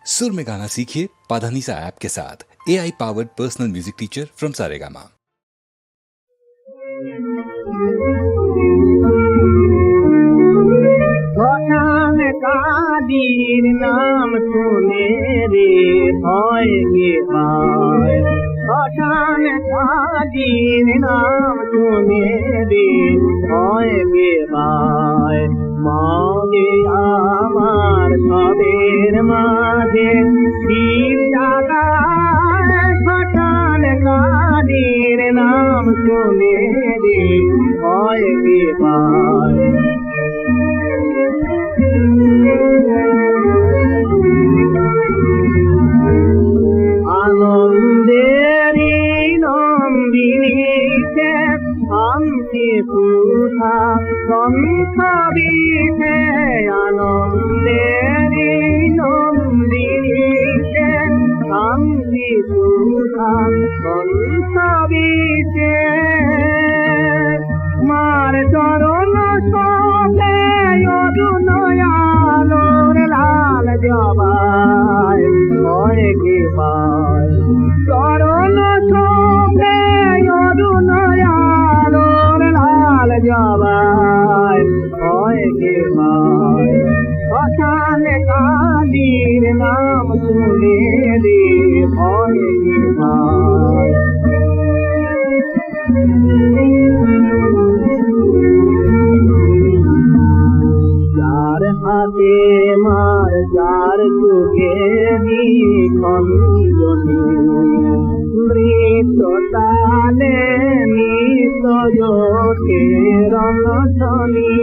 सुर में गाना सीखिए पाधानीसा ऐप के साथ AI powered personal music teacher from Saregama. भगवान कादीर नाम सुने रे भय गे भाई। भगवान कादीर नाम सुने रे भय गे भाई। मागे आमार सबेर माझे दीप जागाय। भगवान कादीर नाम सुने रे भय गे भाई। आनंदेरी नंदिनीते हमके पूछा संखबीते। आनंदेरी नंदिनीते हमके पूछा संखबीते। मार चरण सोले यदुनयालोर लाल जबाय भय गे भाई। चरण सोले यदुनयालोर लाल जबाय भय गे भाई। भगवान कादीर नाम सुने रे भय गे भाई। जार हाथे मार जार जुगे दिखन जनी। मृत ताले मृत जोटे रंगधनी।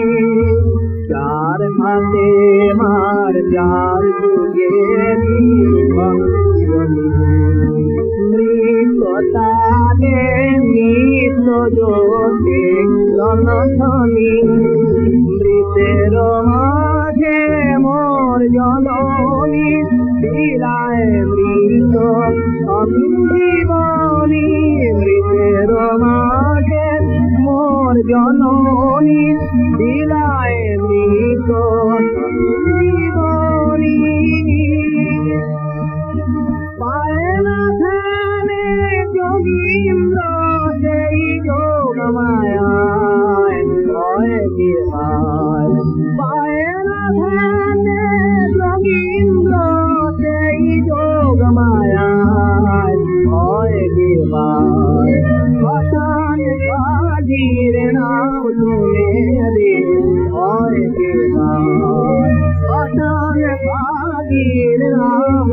जार हाथे मार जार जुगे दिखन जनी। मृत ताले मृत जोटे रंगधनी। मृतेर माझे मोर जननी বিলায় মৃত সঞ্জীবনী। মৃতের মাঝে মোর জননী বিলায় মৃত সঞ্জীবনী। পায় না ধ্যানে যোগীন্দ্র সেই যোগ মায়ায় ভয় গে ভাই। পায় না ধ্যানে যোগীন্দ্র সেই যোগ মায়ায় ভয় গে ভাই। ভগবান কাদীর নাম শুনে রে ভয় গে ভাই। ভগবান কাদীর নাম